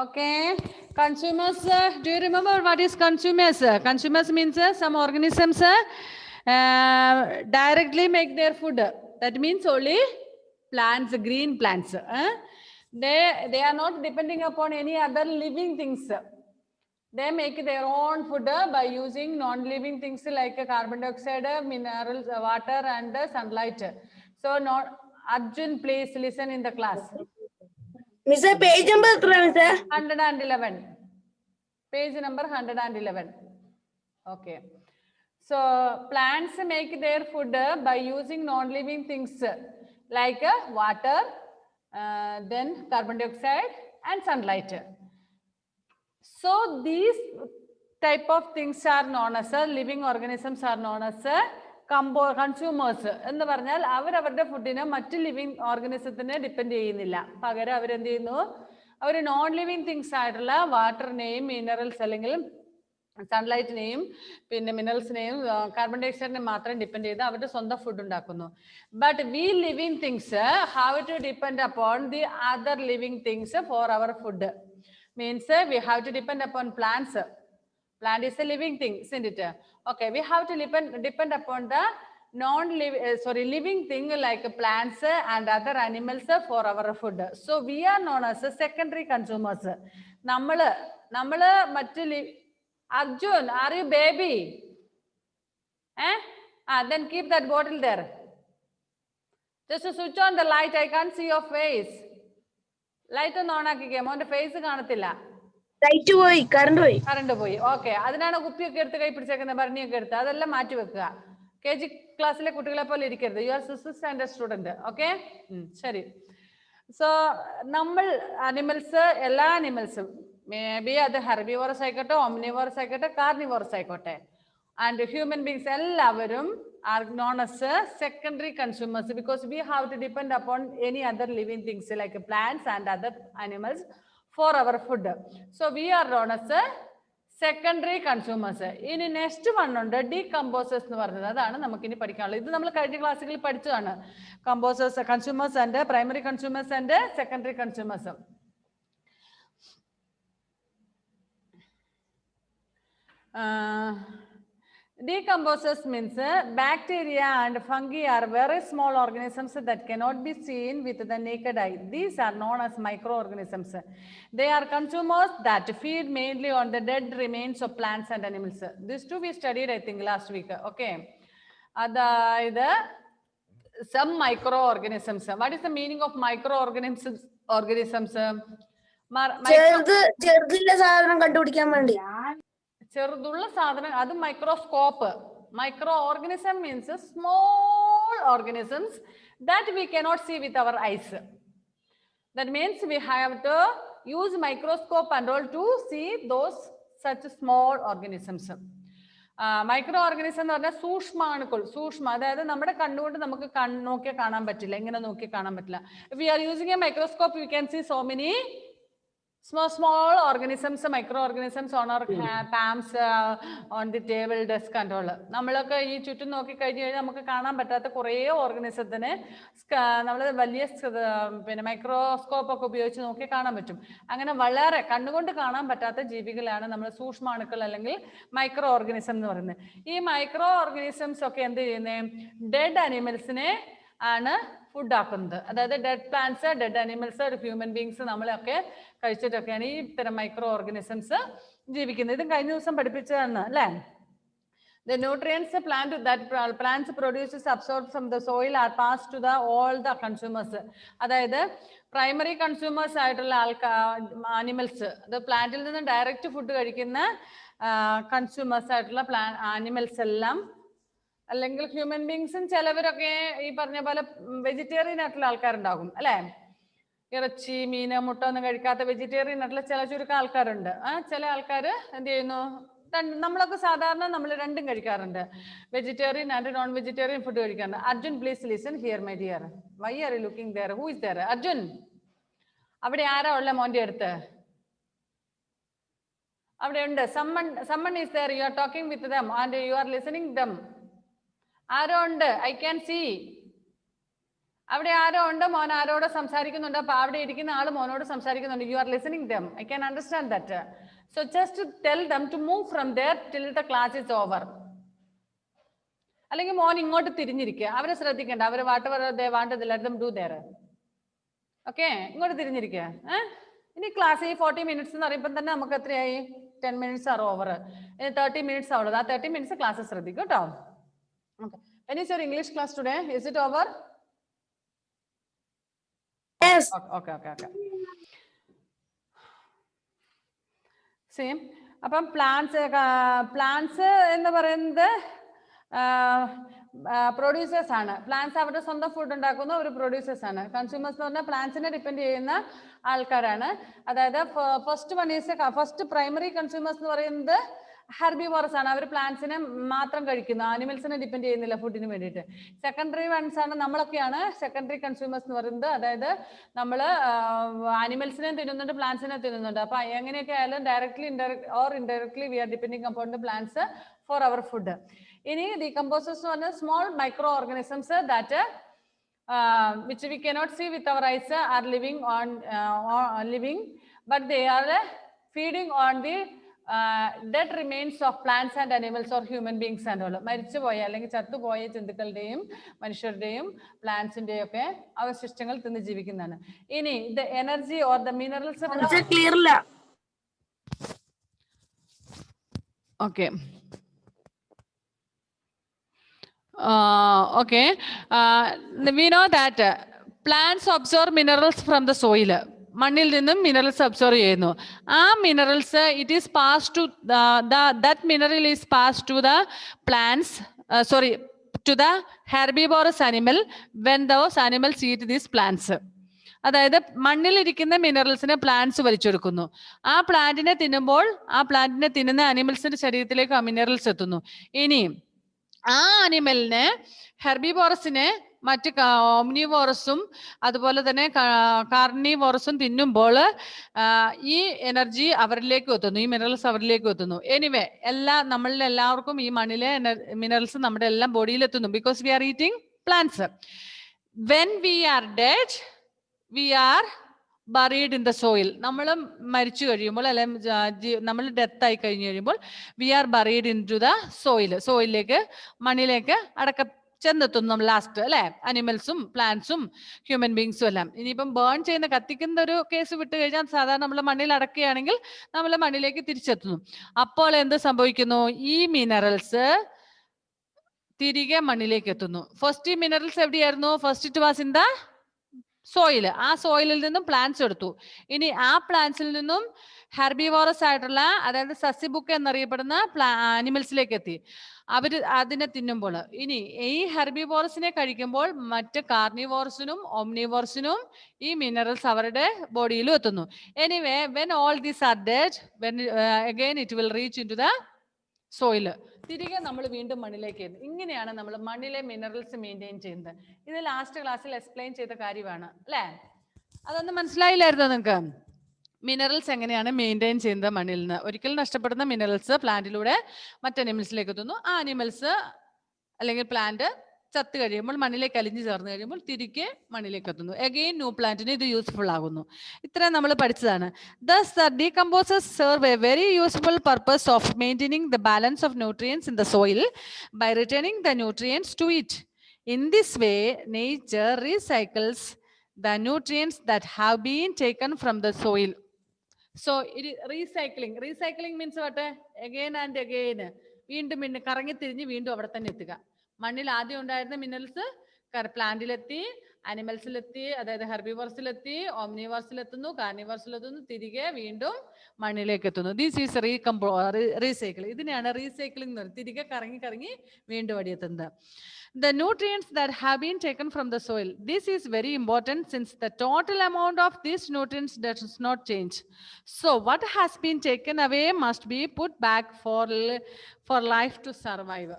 Okay. Consumers, do you remember what is consumers? Consumers means some organisms directly make their food. That means only plants, green plants. They are not depending upon any other living things. They make their own food by using non-living things like carbon dioxide, minerals, water, and sunlight. So, Arjun, please listen in the class. Miss, page number 111. Page number 111. Okay. So, plants make their food by using non-living things like water, then carbon dioxide, and sunlight. So these type of things are known as living organisms are known as consumers. എന്ന് പറഞ്ഞാൽ അവരവരുടെ ഫുഡിനെ മറ്റ് living ഓർഗനിസത്തിനെ depend ചെയ്യുന്നില്ല. പകരം അവരെന്ത് ചെയ്യുന്നു? അവർ non living things ആയിട്ടുള്ള വാട്ടറിനെയും മിനറൽസ് അല്ലെങ്കിൽ സൺലൈറ്റിനെയും പിന്നെ മിനറൽസിനെയും കാർബൺ ഡൈഓക്സൈഡിനെ മാത്രം ഡിപ്പെൻഡ് ചെയ്ത് അവരുടെ സ്വന്തം ഫുഡ് ഉണ്ടാക്കുന്നു. But we living things have to depend upon the other living things for our food. Means we have to depend upon plants. Plant is a living thing, isn't it? Okay, we have to depend upon the living thing like plants and other animals for our food. So we are known as secondary consumers. Nammal mattu Arjun, are you baby? Then keep that bottle there. Just switch on the light. I can't see your face. Light ഒന്ന് on ആക്കിക്കേ, മോന്റെ face കാണത്തില്ല. Light പോയി, current പോയി. Okay, അതിനാണ് കുപ്പിയൊക്കെ എടുത്ത് കൈ പിടിച്ചേക്കുന്നത്, ഭരണിയൊക്കെ എടുത്ത് അതെല്ലാം മാറ്റി വെക്കുക. KG ക്ലാസ്സിലെ കുട്ടികളെ പോലെ ഇരിക്കരുത്. You are 6th standard student. Okay, ശരി. സോ നമ്മൾ അനിമൽസ്, എല്ലാ അനിമൽസും മേ ബി അത് ഹെർബിവോറസ് ആയിക്കോട്ടെ, ഓംനിവോറസ് ആയിക്കോട്ടെ, കാർണിവോറസ് ആയിക്കോട്ടെ, and human beings എല്ലാവരും are known as secondary consumers because we have to depend upon any other living things like plants and other animals for our food. So we are known as secondary consumers. ഇനി next one ഉണ്ട്, decomposers എന്ന് പറഞ്ഞത്. അതാണ് നമുക്കിനി പഠിക്കാനുള്ളത്. ഇത് നമ്മൾ കഴിഞ്ഞ ക്ലാസ്സുകളിൽ പഠിച്ചതാണ്. Composers, consumers and primary consumers and secondary consumers. Decomposers means bacteria and fungi are very small organisms that cannot be seen with the naked eye. These are known as microorganisms. They are consumers that feed mainly on the dead remains of plants and animals. This too we studied, I think, last week. Okay. Some microorganisms. What is the meaning of microorganisms? ചെറുതുള്ള സാധനം കണ്ടുപിടിക്കാൻ വേണ്ടി. ചെറുതുള്ള സാധനം, അത് microscope. Micro organism means small organisms that we cannot see with our eyes. That means we have to use microscope and all to see those such small organisms. Micro organism എന്ന് പറഞ്ഞാൽ സൂക്ഷ്മാണുക്കൾ. അതായത് നമ്മുടെ കണ്ണുകൊണ്ട് നമുക്ക് നോക്കിയാൽ കാണാൻ പറ്റില്ല, ഇങ്ങനെ നോക്കി കാണാൻ പറ്റില്ല. If we are using a microscope you can see so many small organisms, microorganisms on our palms, on the table, desk and all. നമ്മളൊക്കെ ഈ ചുറ്റും നോക്കി കഴിഞ്ഞു കഴിഞ്ഞാൽ നമുക്ക് കാണാൻ പറ്റാത്ത കുറേ ഓർഗനിസത്തിനെ നമ്മൾ വലിയ പിന്നെ മൈക്രോസ്കോപ്പ് ഒക്കെ ഉപയോഗിച്ച് നോക്കി കാണാൻ പറ്റും. അങ്ങനെ വളരെ കണ്ണുകൊണ്ട് കാണാൻ പറ്റാത്ത ജീവികളാണ് നമ്മൾ സൂക്ഷ്മാണുക്കൾ അല്ലെങ്കിൽ മൈക്രോ ഓർഗനിസം എന്ന് പറയുന്നത്. ഈ മൈക്രോ ഓർഗനിസംസ് ഒക്കെ എന്ത് ചെയ്യുന്നത്? ഡെഡ് അനിമൽസിനെ ആണ് ഫുഡ് ആക്കുന്നത്. അതായത് dead plants, dead animals, human beings നമ്മളൊക്കെ കഴിച്ചിട്ടൊക്കെയാണ് ഈ ഇത്തരം മൈക്രോ ഓർഗനിസംസ് ജീവിക്കുന്നത്. ഇതും കഴിഞ്ഞ ദിവസം പഠിപ്പിച്ചതാണ് അല്ലേ? The nutrients plants produces absorbed from the soil are passed to all the consumers. അതായത് പ്രൈമറി കൺസ്യൂമേഴ്സ് ആയിട്ടുള്ള ആനിമൽസ്, അത് പ്ലാന്റിൽ നിന്ന് ഡയറക്റ്റ് ഫുഡ് കഴിക്കുന്ന കൺസ്യൂമേഴ്സ് ആയിട്ടുള്ള ആനിമൽസ് എല്ലാം, അല്ലെങ്കിൽ ഹ്യൂമൻ ബീങ്സും ചിലവരൊക്കെ ഈ പറഞ്ഞ പോലെ വെജിറ്റേറിയൻ ആയിട്ടുള്ള ആൾക്കാരുണ്ടാകും അല്ലെ? ഇറച്ചി, മീന്, മുട്ട ഒന്നും കഴിക്കാത്ത വെജിറ്റേറിയൻ ആയിട്ടുള്ള ചുരുക്കം ആൾക്കാരുണ്ട്. ചില ആൾക്കാർ എന്ത് ചെയ്യുന്നു? നമ്മളൊക്കെ സാധാരണ നമ്മൾ രണ്ടും കഴിക്കാറുണ്ട്, vegetarian and non vegetarian food കഴിക്കാറുണ്ട്. Arjun, please listen here my dear. Why are you looking there? Who is there? Arjun, അവിടെ ആരാ ഉള്ള മോന്റെ അടുത്ത്? അവിടെ ഉണ്ട്. someone is there. You are talking with them and you are listening them. ആരോ ഉണ്ട്? I can see. അവിടെ ആരോ ഉണ്ട്, മോൻ ആരോട് സംസാരിക്കുന്നുണ്ട്. അപ്പൊ അവിടെ ഇരിക്കുന്ന ആള് മോനോട് സംസാരിക്കുന്നുണ്ട്. You are listening them. I can understand that. So just tell them to move from there till the class is over. അല്ലെങ്കിൽ മോൻ ഇങ്ങോട്ട് തിരിഞ്ഞിരിക്കുക. അവരെ ശ്രദ്ധിക്കണ്ട. അവര് ഓക്കെ, ഇങ്ങോട്ട് തിരിഞ്ഞിരിക്കുക. ഇനി ക്ലാസ് ഈ 40 മിനിറ്റ്സ് എന്ന് പറയുമ്പോൾ തന്നെ നമുക്ക് എത്രയായി? 10 മിനിറ്റ്സ് ആർ ഓവർ. ഇനി 30 മിനിറ്റ്സ് ആവുള്ളത്. ആ 30 മിനിറ്റ്സ് ക്ലാസ് ശ്രദ്ധിക്കും കേട്ടോ. Okay, when is your English class today? Is it over? Yes. Okay. Same. അപ്പം പ്ലാന്റ്സ് എന്ന് പറയുന്നത് പ്രൊഡ്യൂസേഴ്സ് ആണ്. പ്ലാന്റ്സ് അവരുടെ സ്വന്തം ഫുഡ് ഉണ്ടാക്കുന്ന ഒരു പ്രൊഡ്യൂസേഴ്സ് ആണ്. കൺസ്യൂമേഴ്സ് എന്ന് പറഞ്ഞാൽ പ്ലാന്റ്സിനെ ഡിപ്പെൻഡ് ചെയ്യുന്ന ആൾക്കാരാണ്. അതായത് ഫസ്റ്റ് പ്രൈമറി കൺസ്യൂമേഴ്സ് എന്ന് പറയുന്നത് ഹെർബിവോറസ് ആണ്. അവർ പ്ലാന്റ്സിനെ മാത്രം കഴിക്കുന്നു, ആനിമൽസിനെ ഡിപ്പെൻഡ് ചെയ്യുന്നില്ല ഫുഡിന് വേണ്ടിയിട്ട്. സെക്കൻഡറി വൺസ് ആണ് നമ്മളൊക്കെയാണ് സെക്കൻഡറി കൺസ്യൂമേഴ്സ് എന്ന് പറയുന്നത്. അതായത് നമ്മൾ ആനിമൽസിനെ തിന്നുന്നുണ്ട്, പ്ലാന്റ്സിനെ തിന്നുന്നുണ്ട്. അപ്പൊ എങ്ങനെയൊക്കെ ആയാലും directly indirectly we are depending upon the plants for our food. ഇനി ഡീകമ്പോസേഴ്സ് എന്ന് പറഞ്ഞാൽ small micro organisms that which we cannot see with our eyes are living, but they are feeding on the dead remains of plants and animals or human beings and all. മരിച്ചുപോയ അല്ലെങ്കിൽ ചത്തുപോയ ജന്തുക്കളുടെയും മനുഷ്യരുടെയും പ്ലാന്റ്സിന്റെയും ഒക്കെ അവശിഷ്ടങ്ങൾ തിന്ന് ജീവിക്കുന്നതാണ്. ഇനി the energy or the minerals. Clear ഇല്ല. Okay. We know that plants absorb minerals from the soil. മണ്ണിൽ നിന്നും മിനറൽസ് അബ്സോർവ് ചെയ്യുന്നു. ആ minerals it is pass to that mineral is pass to the plants to the herbivorous animal when those animals eat these plants. അതായത് മണ്ണിലിരിക്കുന്ന മിനറൽസിനെ plants വലിച്ചെടുക്കുന്നു. ആ പ്ലാന്റിനെ തിന്നുമ്പോൾ ആ പ്ലാന്റിനെ തിന്നുന്ന ആനിമൽസിന്റെ ശരീരത്തിലേക്ക് ആ മിനറൽസ് എത്തുന്നു. ഇനി ആ ആനിമലിനെ ഹെർബിവോറസിനെ മറ്റ് ഓംനിവോറസും അതുപോലെ തന്നെ കാർണിവോറസും തിന്നുമ്പോൾ ഈ എനർജി അവരിലേക്ക് എത്തുന്നു, ഈ മിനറൽസ് അവരിലേക്ക് എത്തുന്നു. എനിവേ നമ്മളിൽ എല്ലാവർക്കും ഈ മണ്ണിലെ മിനറൽസ് നമ്മുടെ എല്ലാം ബോഡിയിൽ എത്തുന്നു. Because we are eating plants. When we are dead we are buried in the soil. നമ്മൾ മരിച്ചു കഴിയുമ്പോൾ അല്ലെങ്കിൽ നമ്മൾ ഡെത്ത് ആയി കഴിഞ്ഞു കഴിയുമ്പോൾ we are buried into the soil. സോയിലിലേക്ക്, മണ്ണിലേക്ക് ചെന്നെത്തുന്നു നമ്മൾ ലാസ്റ്റ്, അല്ലെ? അനിമൽസും പ്ലാന്റ്സും ഹ്യൂമൻ ബീങ്സും എല്ലാം. ഇനിയിപ്പം ബേൺ ചെയ്യുന്ന കത്തിക്കുന്ന ഒരു കേസ് വിട്ട് കഴിഞ്ഞാൽ സാധാരണ നമ്മൾ മണ്ണിൽ അടക്കുകയാണെങ്കിൽ നമ്മൾ മണ്ണിലേക്ക് തിരിച്ചെത്തുന്നു. അപ്പോൾ എന്ത് സംഭവിക്കുന്നു? ഈ മിനറൽസ് തിരികെ മണ്ണിലേക്ക് എത്തുന്നു. ഫസ്റ്റ് ഈ മിനറൽസ് എവിടെയായിരുന്നു? First it was in the soil. ആ സോയിലിൽ നിന്നും പ്ലാന്റ്സ് എടുത്തു. ഇനി ആ പ്ലാന്റ്സിൽ നിന്നും ഹെർബിവോറസ് ആയിട്ടുള്ള, അതായത് സസ്യബുക്ക് എന്നറിയപ്പെടുന്ന ആനിമൽസിലേക്ക് എത്തി. അവര് അതിനെ തിന്നുമ്പോൾ ഇനി ഈ ഹെർബിവോറസിനെ കഴിക്കുമ്പോൾ മറ്റ് കാർണിവോറസിനും ഓംനിവോറസിനും ഈ മിനറൽസ് അവരുടെ ബോഡിയിലും എത്തുന്നു. Anyway when all these are dead, when again it will reach into the soil. തിരികെ നമ്മൾ വീണ്ടും മണ്ണിലേക്ക് എത്തും. ഇങ്ങനെയാണ് നമ്മൾ മണ്ണിലെ മിനറൽസ് മെയിൻറ്റെയിൻ ചെയ്യുന്നത്. ഇത് ലാസ്റ്റ് ക്ലാസ്സിൽ എക്സ്പ്ലെയിൻ ചെയ്ത കാര്യമാണ്, അല്ലേ? അതൊന്നും മനസ്സിലായില്ലായിരുന്നോ നിങ്ങൾക്ക്? മിനറൽസ് എങ്ങനെയാണ് മെയിൻറ്റെയിൻ ചെയ്യുന്നത് മണ്ണിൽ നിന്ന്? ഒരിക്കലും നഷ്ടപ്പെടുന്ന മിനറൽസ് പ്ലാന്റിലൂടെ മറ്റ് അനിമൽസിലേക്ക് എത്തുന്നു. ആ അനിമൽസ് അല്ലെങ്കിൽ പ്ലാന്റ് ചത്ത് കഴിയുമ്പോൾ മണ്ണിലേക്ക് അലിഞ്ഞു ചേർന്ന് കഴിയുമ്പോൾ തിരികെ മണ്ണിലേക്ക് എത്തുന്നു. അഗെയിൻ ന്യൂ പ്ലാന്റിന് ഇത് യൂസ്ഫുൾ ആകുന്നു. ഇത്രയും നമ്മൾ പഠിച്ചതാണ്. Thus the decomposers serve a very useful purpose of maintaining the balance of nutrients in the soil by returning the nutrients to it. In this way, nature recycles the nutrients that have been taken from the soil. So it is recycling. Recycling means what? Again and again. വീണ്ടും കറങ്ങി തിരിഞ്ഞ് വീണ്ടും അവിടെ തന്നെ എത്തുക. മണ്ണിൽ ആദ്യം ഉണ്ടായിരുന്ന മിനറൽസ് പ്ലാന്റിലെത്തി, അനിമൽസിലെത്തി, അതായത് ഹെർബിവോറസിലെത്തി, ഓംനിവോറസിലെത്തുന്നു, കാർണിവോറസിലെത്തുന്നു, തിരികെ വീണ്ടും മണ്ണിലേക്ക് എത്തുന്നു. This is recycle. ഇതിനെയാണ് റീസൈക്ലിംഗ് എന്ന് പറയുന്നത്. തിരികെ കറങ്ങി കറങ്ങി വീണ്ടും അടിയെത്തുന്നത്. The nutrients that have been taken from the soil. This is very important since the total amount of these nutrients does not change. So what has been taken away must be put back for life to survive.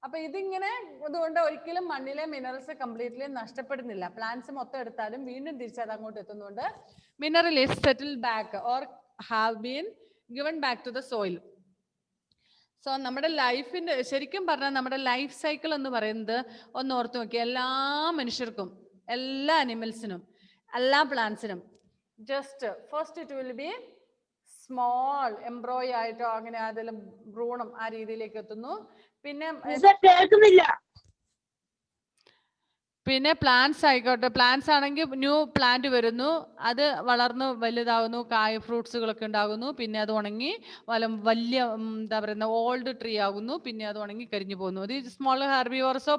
അപ്പൊ ഇതിങ്ങനെ അതുകൊണ്ട് ഒരിക്കലും മണ്ണിലെ minerals completely നഷ്ടപ്പെടുന്നില്ല. Plants മൊത്തം എടുത്താലും വീണ്ടും തിരിച്ചത് അങ്ങോട്ട് എത്തുന്നുണ്ട്. Mineral is settled back or have been given back to the soil. So നമ്മുടെ ലൈഫിന്റെ ശരിക്കും പറഞ്ഞാൽ നമ്മുടെ ലൈഫ് സൈക്കിൾ എന്ന് പറയുന്നത് ഒന്ന് ഓർത്ത് നോക്കി. എല്ലാ മനുഷ്യർക്കും എല്ലാ അനിമൽസിനും, എല്ലാ പ്ലാന്റ്സിനും. Just first it will be small embryo ആയിട്ടോ അങ്ങനെ അതിലും ഭ്രൂണം ആ രീതിയിലേക്ക് എത്തുന്നു. പിന്നെ കേൾക്കുന്നില്ല. പിന്നെ പ്ലാന്റ്സ് ആയിക്കോട്ടെ, പ്ലാന്റ്സ് ആണെങ്കിൽ ന്യൂ പ്ലാന്റ് വരുന്നു, അത് വളർന്ന് വലുതാവുന്നു, ഫ്രൂട്ട്സുകളൊക്കെ ഉണ്ടാകുന്നു, പിന്നെ അത് ഉണങ്ങി വലിയ എന്താ പറയുന്ന ഓൾഡ് ട്രീ ആകുന്നു, പിന്നെ അത് ഉണങ്ങി കരിഞ്ഞു പോകുന്നു. ഇത് സ്മോൾ ഹെർബിവോർസോ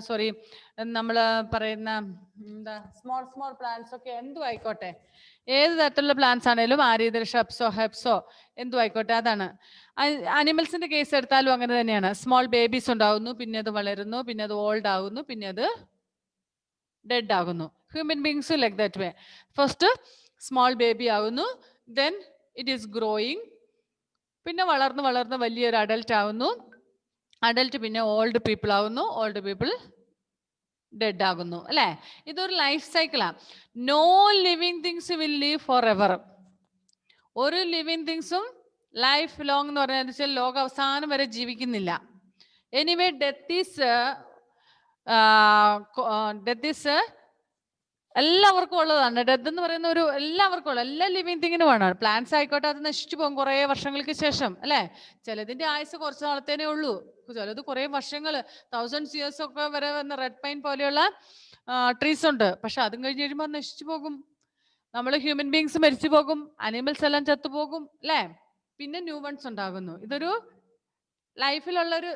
സോറി നമ്മൾ പറയുന്ന എന്താ സ്മോൾ പ്ലാന്റ്സ് ഒക്കെ എന്തും ആയിക്കോട്ടെ, ഏത് തരത്തിലുള്ള പ്ലാന്റ്സ് ആണെങ്കിലും ആ രീതിയിൽ ഷബ്സോ ഹെബ്സോ എന്തും ആയിക്കോട്ടെ, അതാണ്. അനിമൽസിന്റെ കേസ് എടുത്താലും അങ്ങനെ തന്നെയാണ്. സ്മോൾ ബേബീസ് ഉണ്ടാകുന്നു, പിന്നെ അത് വളരുന്നു, പിന്നെ അത് ഓൾഡ് ആകുന്നു, പിന്നെ അത് ഡെഡ് ആകുന്നു. ഹ്യൂമൻ ബീങ്സും like that way. First small baby ആകുന്നു, ദെൻ ഇറ്റ് ഈസ് ഗ്രോയിങ്, പിന്നെ വളർന്ന് വളർന്ന് വലിയൊരു അഡൽട്ട് ആകുന്നു, അഡൽട്ട് പിന്നെ ഓൾഡ് പീപ്പിൾ ആകുന്നു, ഓൾഡ് പീപ്പിൾ ഡെഡ് ആകുന്നു, അല്ലെ? ഇതൊരു ലൈഫ് സൈക്കിളാണ്. No living things will live forever. ഒരു ലിവിങ് തിങ്സും ലൈഫ് ലോങ് എന്ന് പറഞ്ഞാൽ ലോക അവസാനം വരെ ജീവിക്കുന്നില്ല. എനിവേ ഡെത്ത് ഈസ് എല്ലാവർക്കും ഉള്ളതാണ്. ഡെത്ത് എന്ന് പറയുന്ന ഒരു എല്ലാവർക്കും ഉള്ള എല്ലാ ലിവിങ് തിങ്ങിനുമാണ്. പ്ലാന്റ്സ് ആയിക്കോട്ടെ, അത് നശിച്ചു പോകും കുറേ വർഷങ്ങൾക്ക് ശേഷം, അല്ലെ? ചിലതിന്റെ ആയുസ് കുറച്ച് നാളത്തേനേ ഉള്ളൂ, ചിലത് കുറേ വർഷങ്ങൾ, 1000 years ഒക്കെ വരെ വന്ന റെഡ് പൈൻ പോലെയുള്ള ട്രീസ് ഉണ്ട്. പക്ഷെ അതും കഴിഞ്ഞ് കഴിയുമ്പോൾ നശിച്ചു പോകും. നമ്മൾ ഹ്യൂമൻ ബീങ്സ് മരിച്ചു പോകും, അനിമൽസ് എല്ലാം ചത്തുപോകും, അല്ലെ? പിന്നെ ന്യൂ വൺസ് ഉണ്ടാകുന്നു. ഇതൊരു ലൈഫിലുള്ളൊരു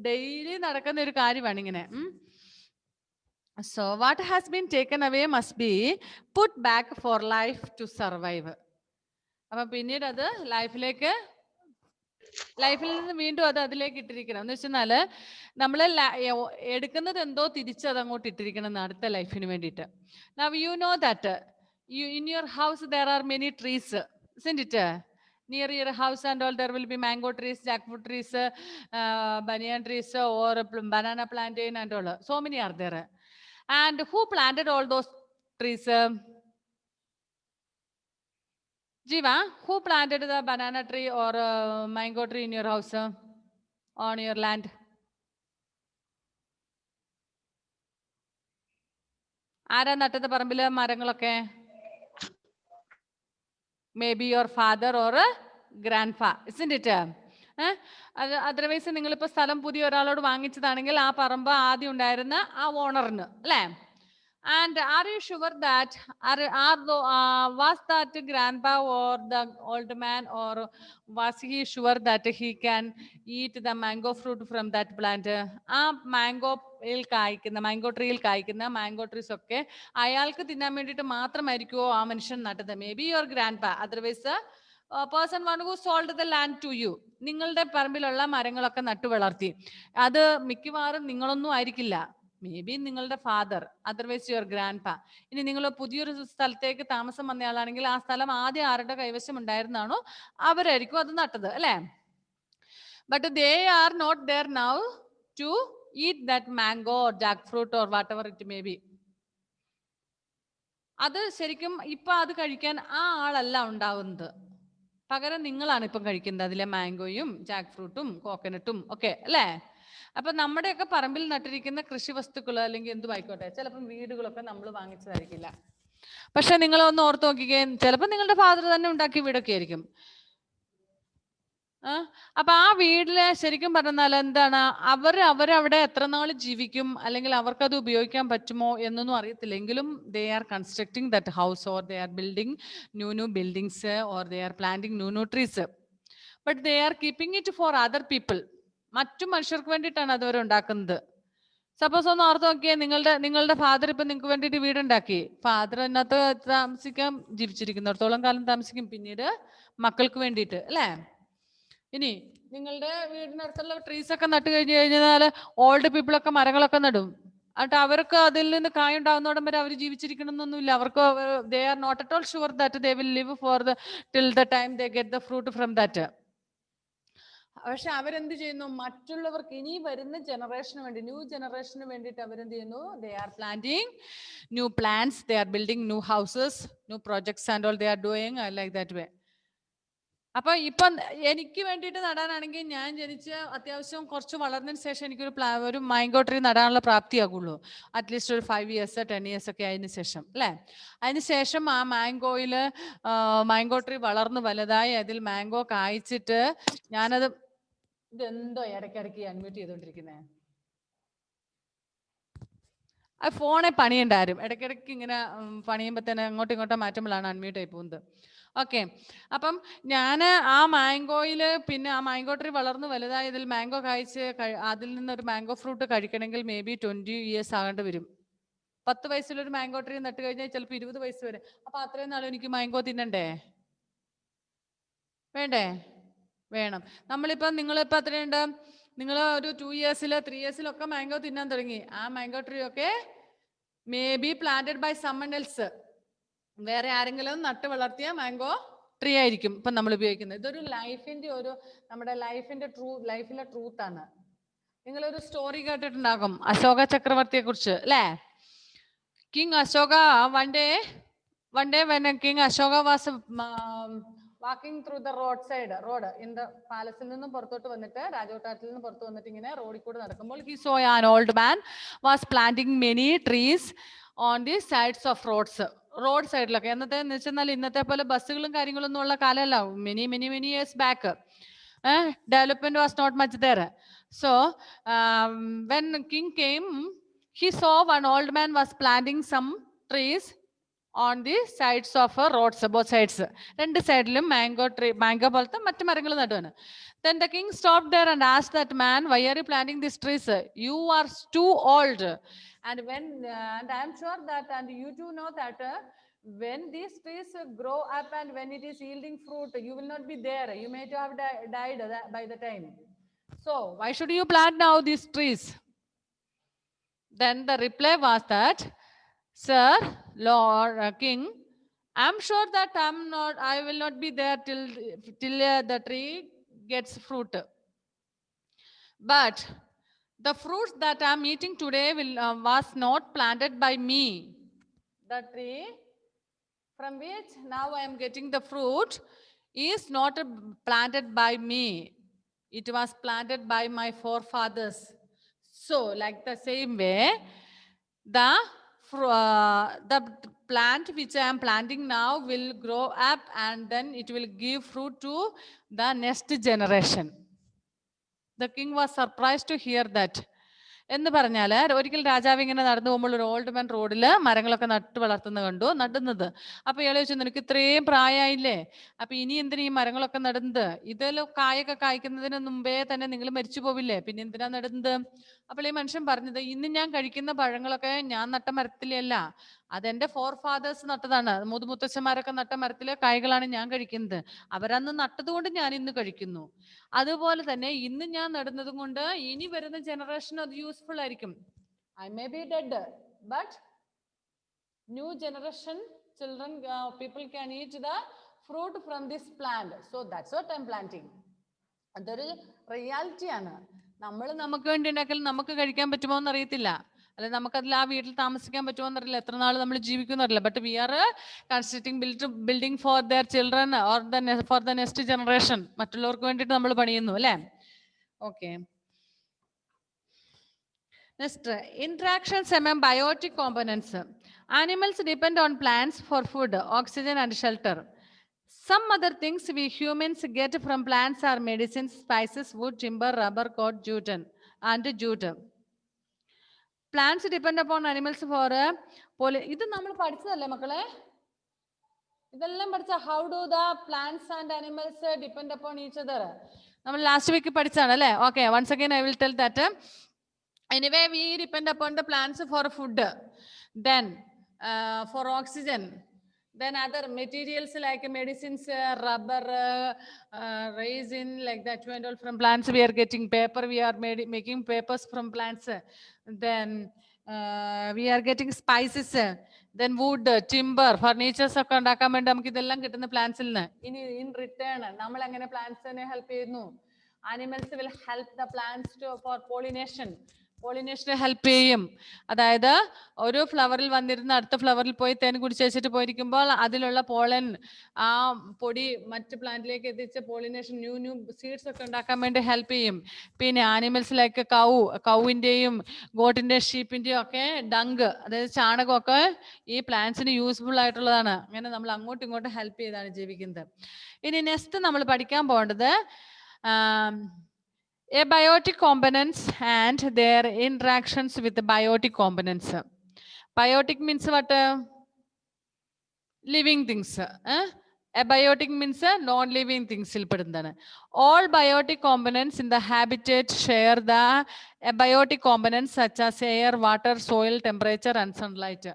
ഡെയിലി നടക്കുന്ന ഒരു കാര്യമാണ് ഇങ്ങനെ. So what has been taken away must be put back for life to survive. അപ്പൊ പിന്നീട് അത് ലൈഫിൽ നിന്ന് വീണ്ടും അത് അതിലേക്ക് ഇട്ടിരിക്കണം. എന്ന് വെച്ചാല് നമ്മൾ എടുക്കുന്നത് എന്തോ തിരിച്ചത് അങ്ങോട്ട് ഇട്ടിരിക്കണം അടുത്ത ലൈഫിന് വേണ്ടിയിട്ട്. Now you know that in your house there are many trees, isn't it? Near your house and all there will be mango trees, jackfruit trees, banyan trees or banana plantain and all. So many are there. And who planted all those trees? Jiva, who planted the banana tree or mango tree in your house, on your land? ആരാ നട്ടത് പറമ്പില് മരങ്ങളൊക്കെ? Maybe your father or grandpa, isn't it? Otherwise നിങ്ങളിപ്പോൾ സ്ഥലം പുതിയ ഒരാളോട് വാങ്ങിച്ചതാണെങ്കിൽ ആ പറമ്പ് ആദ്യം ഉണ്ടായിരുന്ന ആ ഓണറിന്, അല്ലേ? And are you sure that was that grandpa or the old man, or was he sure that he can eat the mango fruit from that plant? ആ മാംഗോ ട്രീയിൽ കായ്ക്കുന്ന മാംഗോ ട്രീസ് ഒക്കെ അയാൾക്ക് തിന്നാൻ വേണ്ടിയിട്ട് മാത്രമായിരിക്കുമോ ആ മനുഷ്യൻ നട്ടത്? Maybe your grandpa, otherwise person one who sold the land to you. നിങ്ങളുടെ പറമ്പിലുള്ള മരങ്ങളൊക്കെ നട്ടു വളർത്തി, അത് മിക്കവാറും നിങ്ങളൊന്നും ആയിരിക്കില്ല. മേ ബി നിങ്ങളുടെ father, otherwise your grandpa. ഇനി നിങ്ങൾ പുതിയൊരു സ്ഥലത്തേക്ക് താമസം വന്നയാളാണെങ്കിൽ ആ സ്ഥലം ആദ്യം ആരുടെ കൈവശം ഉണ്ടായിരുന്നാണോ അവരായിരിക്കും അത് നട്ടത്, അല്ലെ? But they are not there now to eat that mango or jackfruit or whatever it may be. അത് ശരിക്കും ഇപ്പൊ അത് കഴിക്കാൻ ആ ആളല്ല ഉണ്ടാവുന്നത്, പകരം നിങ്ങളാണ് ഇപ്പം കഴിക്കുന്നത് അതിലെ മാംഗോയും ജാക്ക് ഫ്രൂട്ടും കോക്കനട്ടും ഒക്കെ, അല്ലേ? അപ്പൊ നമ്മുടെയൊക്കെ പറമ്പിൽ നട്ടിരിക്കുന്ന കൃഷി വസ്തുക്കൾ അല്ലെങ്കിൽ എന്തും ആയിക്കോട്ടെ, ചിലപ്പം വീടുകളൊക്കെ നമ്മൾ വാങ്ങിച്ചതായിരിക്കില്ല. പക്ഷെ നിങ്ങൾ ഒന്ന് ഓർത്ത് നോക്കിക്കേ, ചിലപ്പോൾ നിങ്ങളുടെ ഫാദർ തന്നെ ഉണ്ടാക്കിയ വീടൊക്കെ ആയിരിക്കും. അപ്പൊ ആ വീട്ടില് ശരിക്കും പറഞ്ഞാൽ എന്താണ്, അവരവിടെ എത്ര നാൾ ജീവിക്കും, അല്ലെങ്കിൽ അവർക്കത് ഉപയോഗിക്കാൻ പറ്റുമോ എന്നൊന്നും അറിയത്തില്ലെങ്കിലും they are constructing that house, or they are building new buildings, or they are planting new trees. But they are keeping it for other people. മറ്റു മനുഷ്യർക്ക് വേണ്ടിയിട്ടാണ് അത് അവർ ഉണ്ടാക്കുന്നത്. സപ്പോസ് ഒന്ന് ഓർത്ത് നോക്കിയേ, നിങ്ങളുടെ ഫാദർ ഇപ്പൊ നിങ്ങൾക്ക് വേണ്ടിയിട്ട് വീടുണ്ടാക്കി, ഫാദർ അതിനകത്ത് താമസിക്കാൻ, ജീവിച്ചിരിക്കുന്നിടത്തോളം കാലം താമസിക്കും, പിന്നീട് മക്കൾക്ക് വേണ്ടിയിട്ട്, അല്ലേ? ഇനി നിങ്ങളുടെ വീടിനടുത്തുള്ള ട്രീസ് ഒക്കെ നട്ട് കഴിഞ്ഞാൽ ഓൾഡ് പീപ്പിളൊക്കെ മരങ്ങളൊക്കെ നടും, എന്നിട്ട് അവർക്ക് അതിൽ നിന്ന് കായ ഉണ്ടാകുന്നോടം വരെ അവർ ജീവിച്ചിരിക്കണമെന്നൊന്നുമില്ല. അവർക്ക് they are not at all sure that they will live for till the time they get the fruit from that. പക്ഷെ അവരെന്ത് ചെയ്യുന്നു, മറ്റുള്ളവർക്ക് ഇനി വരുന്ന ജനറേഷന് വേണ്ടി, ന്യൂ ജനറേഷന് വേണ്ടിയിട്ട് അവരെന്ത് ചെയ്യുന്നു, ദേ are planting new plants, they are building new houses, new projects and all they are doing like that വേ. അപ്പൊ ഇപ്പം എനിക്ക് വേണ്ടിയിട്ട് നടാനാണെങ്കിൽ ഞാൻ ജനിച്ച് അത്യാവശ്യം കുറച്ച് വളർന്നതിന് ശേഷം എനിക്കൊരു ഒരു മാംഗോ ട്രീ നടാനുള്ള പ്രാപ്തിയാകുള്ളൂ. അറ്റ്ലീസ്റ്റ് ഒരു 5 years 10 years ഒക്കെ അതിന് ശേഷം അല്ലേ. അതിന് ശേഷം ആ മാംഗോ ട്രീ വളർന്ന് വലുതായി അതിൽ മാംഗോ കായ്ച്ചിട്ട് ഞാനത് ഇതെന്തോ ഇടയ്ക്കിടയ്ക്ക് അൺമ്യൂട്ട് ചെയ്തോണ്ടിരിക്കുന്നേ. ആ ഫോണെ പണിയുണ്ടാരും ഇടയ്ക്കിടയ്ക്ക് ഇങ്ങനെ പണിയുമ്പോൾ തന്നെ അങ്ങോട്ടും ഇങ്ങോട്ടും മാറ്റുമ്പോഴാണ് അൺമ്യൂട്ട് ആയി പോകുന്നത്. ഓക്കെ, അപ്പം ഞാൻ ആ മാംഗോയിൽ പിന്നെ ആ മാംഗോ ട്രീ വളർന്ന് വലുതായതിൽ മാംഗോ കായ്ച്ച് അതിൽ നിന്നൊരു മാംഗോ ഫ്രൂട്ട് കഴിക്കണമെങ്കിൽ മേ ബി 20 years ആകേണ്ടി വരും. 10 വയസ്സിലൊരു മാംഗോ ട്രീ നട്ട് കഴിഞ്ഞാൽ ചിലപ്പോൾ 20 വയസ്സ് വരെ. അപ്പൊ അത്രയും നാളും എനിക്ക് മാംഗോ തിന്നണ്ടേ? വേണ്ടേ? വേണം. നിങ്ങളിപ്പോൾ എത്രയുണ്ട്? നിങ്ങൾ ഒരു 2 years 3 years മാംഗോ തിന്നാൻ തുടങ്ങി. ആ മാംഗോ ട്രീ ഒക്കെ maybe planted by someone else. വേറെ ആരെങ്കിലും നട്ട് വളർത്തിയ മാംഗോ ട്രീ ആയിരിക്കും ഇപ്പം നമ്മൾ ഉപയോഗിക്കുന്നത്. ഇതൊരു നമ്മുടെ ലൈഫിലെ ട്രൂത്ത് ആണ്. നിങ്ങളൊരു സ്റ്റോറി കേട്ടിട്ടുണ്ടാകും അശോക ചക്രവർത്തിയെ കുറിച്ച് അല്ലേ? King Ashoka one day when King Ashoka was walking through the road in the പാലസിൽ നിന്നും പുറത്തോട്ട് വന്നിട്ട് രാജകൊട്ടാരത്തിൽ നിന്ന് പുറത്തു വന്നിട്ട് ഇങ്ങനെ റോഡിൽ കൂടെ നടക്കുമ്പോൾ he saw an old man was planting many trees on the sides of road സൈഡിലൊക്കെ. എന്ന് വെച്ചാൽ ഇന്നത്തെ പോലെ ബസ്സുകളും കാര്യങ്ങളൊന്നും ഉള്ള കാലമല്ല. many years back development was not much there. So when king came, he saw one old man was planting some trees on the sides of roads, both sides. രണ്ട് സൈഡിലും മാംഗോ പോലത്തെ മറ്റു മരങ്ങൾ നടുവാണ്. Then the king stopped there and asked that man, why are you planting these trees? You are too old. And I am sure that, and you too know that when these trees grow up and when it is yielding fruit, you will not be there. You may have died by the time. So why should you plant now these trees? Then the reply was that, sir, Lord, King, I'm sure that I will not be there till the tree gets fruit. But the fruits that I'm eating today was not planted by me. The tree from which now I am getting the fruit is not planted by me. It was planted by my forefathers. So, like the same way, the plant which I am planting now will grow up and then it will give fruit to the next generation. The king was surprised to hear that. എന്ന് പറഞ്ഞാൽ ഒരിക്കൽ രാജാവ് ഇങ്ങനെ നടന്നു പോകുമ്പോൾ ഒരു old man റോഡിൽ മരങ്ങളൊക്കെ നട്ട് നടുന്നത്. അപ്പൊ ഇയാൾ ചോദിച്ചു, നിനക്ക് ഇത്രയും പ്രായമായില്ലേ, അപ്പൊ ഇനി എന്തിനാ ഈ മരങ്ങളൊക്കെ നടുന്നത്? ഇതെല്ലാം കായൊക്കെ കായ്ക്കുന്നതിന് മുമ്പേ തന്നെ നിങ്ങൾ മരിച്ചു പോവില്ലേ, പിന്നെ എന്തിനാ നടുന്നത്? അപ്പോൾ ഈ മനുഷ്യൻ പറഞ്ഞത്, ഇന്ന് ഞാൻ കഴിക്കുന്ന പഴങ്ങളൊക്കെ ഞാൻ നട്ട മരത്തിലല്ല, അതെന്റെ ഫോർഫാദേഴ്സ് നട്ടതാണ്. മുത്തച്ഛന്മാരൊക്കെ നട്ട മരത്തിലെ കായ്കളാണ് ഞാൻ കഴിക്കുന്നത്. അവരന്ന് നട്ടതുകൊണ്ട് ഞാൻ ഇന്ന് കഴിക്കുന്നു. അതുപോലെ തന്നെ ഇന്ന് ഞാൻ നടുന്നതും കൊണ്ട് ഇനി വരുന്ന ജനറേഷൻ അത് യൂസ്ഫുൾ ആയിരിക്കും. I may be dead, but new generation children, people can eat the fruit from this plant. So that's what I'm planting. അതൊരു റിയാലിറ്റി ആണ്. നമുക്ക് വേണ്ടി ഉണ്ടാക്കൽ നമുക്ക് കഴിക്കാൻ പറ്റുമോ എന്നറിയത്തില്ല, അല്ലെ നമുക്കതിൽ ആ വീട്ടിൽ താമസിക്കാൻ പറ്റുമോ എന്നറിയില്ല, എത്ര നാൾ നമ്മൾ ജീവിക്കുമെന്നറിയില്ല. But we are constructing building for their children or for the next generation. മറ്റുള്ളവർക്ക് വേണ്ടിയിട്ട് നമ്മൾ പണിയുന്നു അല്ലേ? Okay, next, interactions among biotic components. Animals depend on plants for food, oxygen and shelter. Some other things we humans get from plants are medicines, spices, wood, timber, rubber, cotton, jute. Plants depend upon animals for ഇത് നമ്മൾ പഠിച്ചതല്ലേ മക്കളെ? ഇതെല്ലാം പഠിച്ച how do the plants and animals depend upon each other? നമ്മൾ last week പഠിച്ചതാണ് അല്ലേ? Okay, once again I will tell that. Anyway, we depend upon the plants for food, then for oxygen, then other materials like medicines, rubber, resin, like that and all from plants. We are getting paper, we are making papers from plants. Then we are getting spices, then wood, timber, furnitures ഒക്കെ ഉണ്ടാക്കാൻ വേണ്ടി നമുക്ക് ഇതെല്ലാം കിട്ടുന്ന പ്ലാന്റ്സിൽ നിന്ന്. ഇനി in return നമ്മൾ എങ്ങനെ പ്ലാന്റ്സിനെ ഹെൽപ്പ് ചെയ്യുന്നു? Animals will help the plants for pollination. പോളിനേഷന് ഹെൽപ്പ് ചെയ്യും. അതായത് ഒരു ഫ്ലവറിൽ വന്നിരുന്ന് അടുത്ത ഫ്ലവറിൽ പോയി തേൻ കുടിച്ച് വെച്ചിട്ട് പോയിരിക്കുമ്പോൾ അതിലുള്ള പോളൻ ആ പൊടി മറ്റ് പ്ലാന്റിലേക്ക് എത്തിച്ച് പോളിനേഷൻ ന്യൂ സീഡ്സ് ഒക്കെ ഉണ്ടാക്കാൻ വേണ്ടി ഹെൽപ്പ് ചെയ്യും. പിന്നെ ആനിമൽസിലേക്ക് കൗവിൻ്റെയും ഗോട്ടിൻ്റെയും ഷീപ്പിൻ്റെയും ഒക്കെ ഡങ്ക്, അതായത് ചാണകമൊക്കെ ഈ പ്ലാന്റ്സിന് യൂസ്ഫുൾ ആയിട്ടുള്ളതാണ്. അങ്ങനെ നമ്മൾ അങ്ങോട്ടും ഇങ്ങോട്ടും ഹെൽപ്പ് ചെയ്താണ് ജീവിക്കുന്നത്. ഇനി നെക്സ്റ്റ് നമ്മൾ പഠിക്കാൻ പോകേണ്ടത് abiotic components and their interactions with the biotic components. Biotic means what? Living things. Abiotic means non-living things. All biotic components in the habitat share the abiotic components such as air, water, soil, temperature and sunlight.